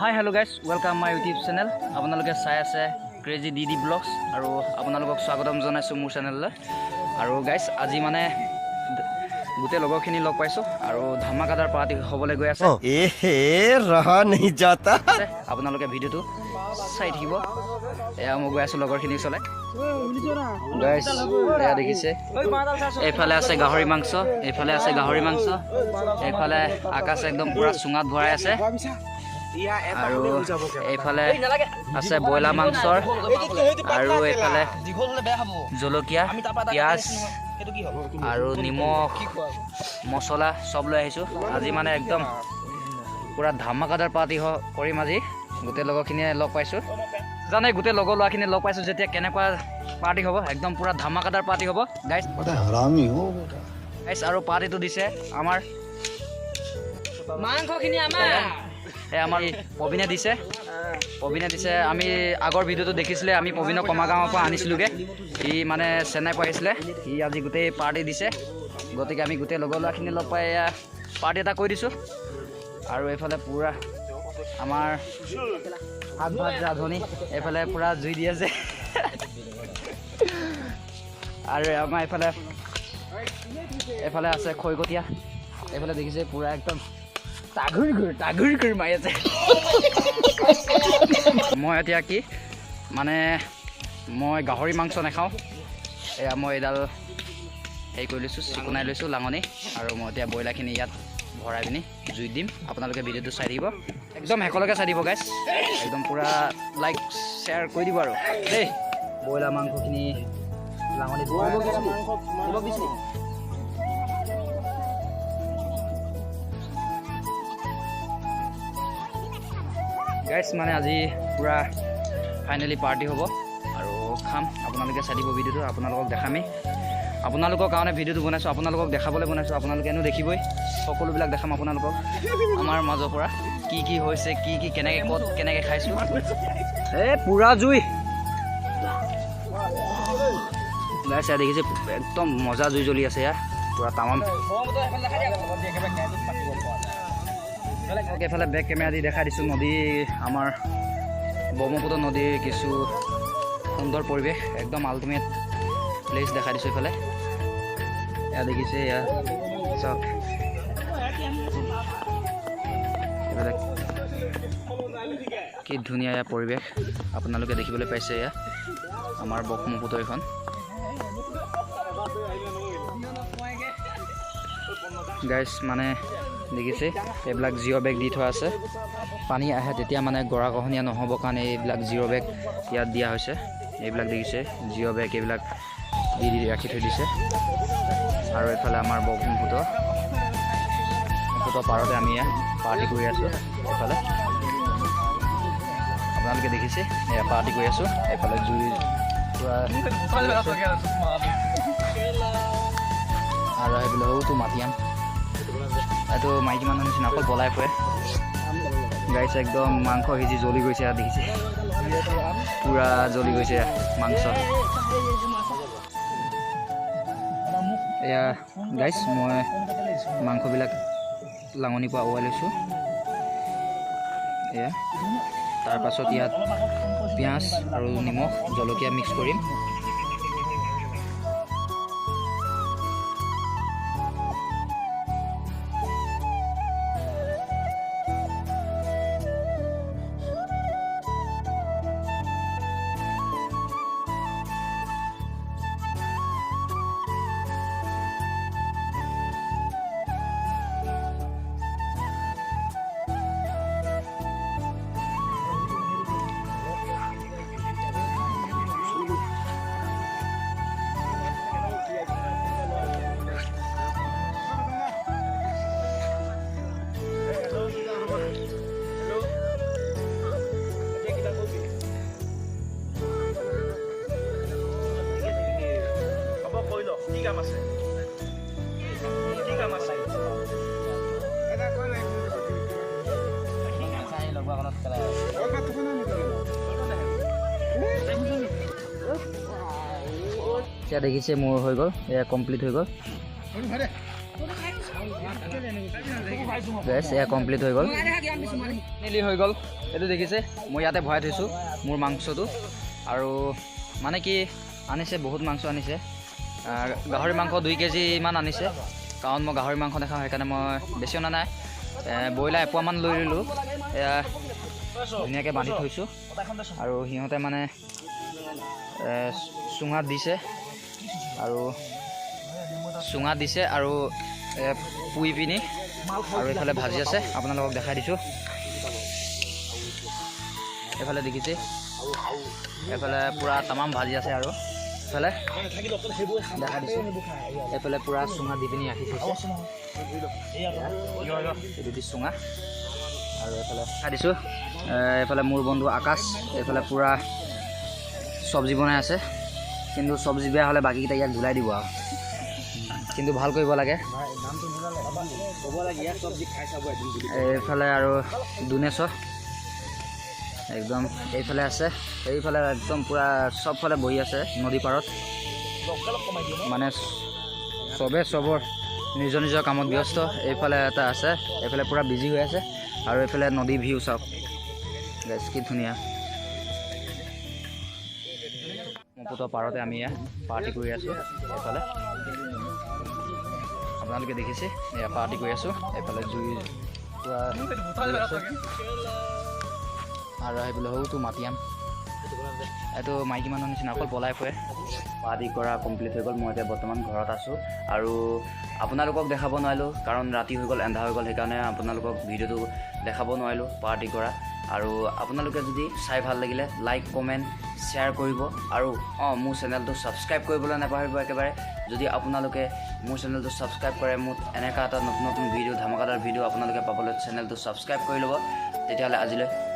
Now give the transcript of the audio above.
Hi, hello guys, welcome my YouTube channel. আপোনালোকে চাই আছে ক্ৰেজি ডিডি ব্লগছ আৰু আপোনালোকক স্বাগতম জনাইছো মোৰ চেনেললৈ। আৰু গাইস আজি মানে গোটে লগৰখিনি লগ পাইছো আৰু ধমাকাদাৰ পাৰ্টি হ'বলৈ গৈ আছে। এহে ৰহা नहीं जाता। আপোনালোকে ভিডিওটো চাই থাকিব। এয়া মই গৈ আছো লগৰখিনি চলে। গাইস এয়া দেখিছে এইফালে আছে গাহৰি মাংস, এইফালে আছে গাহৰি মাংস, এইফালে আকাশ একদম পুৰা চুঙাত ভৰাই আছে। আৰু এইফালে আছে বয়লা মাংসৰ আৰু এইফালে জলকীয়া পিঁয়াজ আৰু নিমখ মছলা সব লৈ আহিছোঁ। আজি মানে একদম পুৰা ধমাকাদাৰ পাৰ্টি কৰিম আজি। গোটেই লগৰখিনিয়ে লগ পাইছোঁ, জানে গোটেই লগৰ ল'ৰাখিনি লগ পাইছোঁ যেতিয়া কেনেকুৱা পাৰ্টি হ'ব, একদম পুৰা ধমাকাদাৰ পাৰ্টি হ'ব গাইছ। গাইছ আৰু পাৰ্টিটো দিছে আমাৰ মাংসখিনি আমাৰ প্ৰবীণে দিছে। আমি আগৰ ভিডিঅ'টো দেখিছিলে, আমি প্ৰবীণক কমাগাঁৱৰ পৰা আনিছিলোঁগৈ। সি মানে চেন্নাই পৰা আহিছিলে, সি আজি গোটেই পাৰ্টি দিছে। গতিকে আমি গোটেই লগৰ ল'ৰাখিনি লগ পাই পাৰ্টি এটা কৰি দিছোঁ। আৰু এইফালে পূৰা আমাৰ হাত ভাত ৰান্ধনি এইফালে পূৰা জুই দি আছে। আৰু আমাৰ এইফালে আছে খৈকটীয়া, এইফালে দেখিছে পূৰা একদম তাগুৰি মাৰি আছে। মই এতিয়া কি মানে মই গাহৰি মাংস নাখাওঁ। এয়া মই এডাল হেৰি কৰি লৈছোঁ, চিকুণাই লৈছোঁ লাঙনি। আৰু মই এতিয়া ব্ৰইলাৰখিনি ইয়াত ভৰাই পিনি জুইত দিম। আপোনালোকে ভিডিঅ'টো চাই দিব, একদম শেষলৈকে চাই দিব গাইছ। একদম পূৰা লাইক শ্বেয়াৰ কৰি দিব আৰু দেই। ব্ৰইলাৰ মাংসখিনি লাঙনিত গাইছ। মানে আজি পূৰা ফাইনেলি পাৰ্টি হ'ব আৰু খাম। আপোনালোকে চাই দিব ভিডিঅ'টো, আপোনালোকক দেখামেই। আপোনালোকৰ কাৰণে ভিডিঅ'টো বনাইছোঁ, আপোনালোকক দেখাবলৈ বনাইছোঁ। আপোনালোকেনো দেখিবই, সকলোবিলাক দেখাম আপোনালোকক। আমাৰ মাজৰ পৰা কি কি হৈছে, কি কেনেকৈ ক'ত কেনেকৈ খাইছোঁ। এই পূৰা জুই গাইছ, দেখিছে একদম মজা জুই জ্বলি আছে ইয়াত পূৰা তামাম। এইফালে বেক কেমেৰা দি দেখাই দিছোঁ নদী, আমাৰ ব্ৰহ্মপুত্ৰ নদীৰ কিছু সুন্দৰ পৰিৱেশ, একদম আল্টিমেট প্লেচ দেখাই দিছোঁ। এইফালে এয়া দেখিছে, এয়া চাওক এইফালে কি ধুনীয়া এয়া পৰিৱেশ আপোনালোকে দেখিবলৈ পাইছে। এয়া আমাৰ ব্ৰহ্মপুত্ৰ এইখন। গাইছ মানে দেখিছে এইবিলাক জিঅ' বেগ দি থোৱা আছে। পানী আহে তেতিয়া মানে গৰাখহনীয়া নহ'বৰ কাৰণে এইবিলাক জিঅ' বেগ ইয়াত দিয়া হৈছে। এইবিলাক দেখিছে জিঅ' বেগ এইবিলাক দি ৰাখি থৈ দিছে। আৰু এইফালে আমাৰ ব্ৰহ্মপুত্ৰ পাৰতে আমি ইয়াত পাৰ্টি কৰি আছোঁ। এইফালে আপোনালোকে দেখিছে এয়া পাৰ্টি কৰি আছোঁ। এইফালে জুই পূৰা আৰু সেইবিলাক সৰুটো মাটিয়াম, এইটো মাইকী মানুহৰ নিচিনা অকল পলাই ফুৰে গাইছে। একদম মাংস সিজি জ্বলি গৈছে, ইয়াত দেখিছে পূৰা জ্বলি গৈছে মাংস। এয়া গাইছ মই মাংসবিলাক লাঙনিৰ পৰা ওৱাই লৈছোঁ। এয়া তাৰপাছত ইয়াত পিঁয়াজ আৰু নিমখ জলকীয়া মিক্স কৰিম। এতিয়া দেখিছে মোৰ হৈ গ'ল, এয়া কমপ্লিট হৈ গ'ল। গাইস এয়া কমপ্লিট হৈ গ'ল, নেলি হৈ গ'ল। এইটো দেখিছে মই ইয়াতে ভৰাই থৈছোঁ মোৰ মাংসটো আৰু মানে কি আনিছে বহুত মাংস আনিছে গাহৰি মাংস 2 কেজি মান আনিছে কাৰণ মই গাহৰি মাংস নাখাওঁ সেইকাৰণে মই বেছি অনা নাই ব্ৰইলাৰ এপোৱামান লৈ ল'লোঁ এয়া ধুনীয়াকৈ বান্ধি থৈছোঁ আৰু সিহঁতে মানে চুঙাত দিছে আৰু পুৰি পিনি আৰু এইফালে ভাজি আছে আপোনালোকক দেখাই দিছোঁ এইফালে দেখিছে এইফালে পূৰা তামাম ভাজি আছে আৰু এইফালে দেখাই দিছোঁ এইফালে পূৰা চুঙা দি পিনি ৰাখি থৈছে এইটো দি চুঙা আৰু এইফালে দেখাই দিছোঁ এইফালে মোৰ বন্ধু আকাশ এইফালে পূৰা চব্জি বনাই আছে কিন্তু চব্জি বেয়া হ'লে বাকীকেইটা ইয়াক ধুলাই দিব আৰু কিন্তু ভাল কৰিব লাগে এইফালে আৰু দুনেশ্বৰ একদম এইফালে আছে এইফালে একদম পূৰা চবফালে বহি আছে নদী পাৰত মানে চবৰ নিজৰ নিজৰ কামত ব্যস্ত এইফালে এটা আছে এইফালে পূৰা বিজি হৈ আছে আৰু এইফালে নদী ভিউ চাওক গাইছ কি ধুনীয়া ব্ৰহ্মপুত্ৰ পাৰতে আমি পাৰ্টি কৰি আছোঁ এইফালে আপোনালোকে দেখিছে এয়া পাৰ্টি কৰি আছোঁ এইফালে জুই পূৰা আৰু সেইফালে সৰুটো মাটিয়াম এইটো মাইকী মানুহৰ নিচিনা অকল পলাই ফুৰে পাৰ্টি কৰা কমপ্লিট হৈ গ'ল মই এতিয়া বৰ্তমান ঘৰত আছোঁ আৰু আপোনালোকক দেখাব নোৱাৰিলোঁ কাৰণ ৰাতি হৈ গ'ল এন্ধাৰ হৈ গ'ল সেইকাৰণে আপোনালোকক ভিডিঅ'টো দেখাব নোৱাৰিলোঁ পাৰ্টি কৰা আৰু আপোনালোকে যদি চাই ভাল লাগিলে লাইক কমেণ্ট শ্বেয়াৰ কৰিব আৰু মোৰ চেনেলটো ছাবস্ক্ৰাইব কৰিবলৈ নাপাহৰিব একেবাৰে যদি আপোনালোকে মোৰ চেনেলটো ছাবস্ক্ৰাইব কৰে মোক এনেকুৱা এটা নতুন ভিডিঅ' ধামাকাদাৰ ভিডিঅ' আপোনালোকে পাবলৈ চেনেলটো ছাবস্ক্ৰাইব কৰি ল'ব তেতিয়াহ'লে আজিলৈ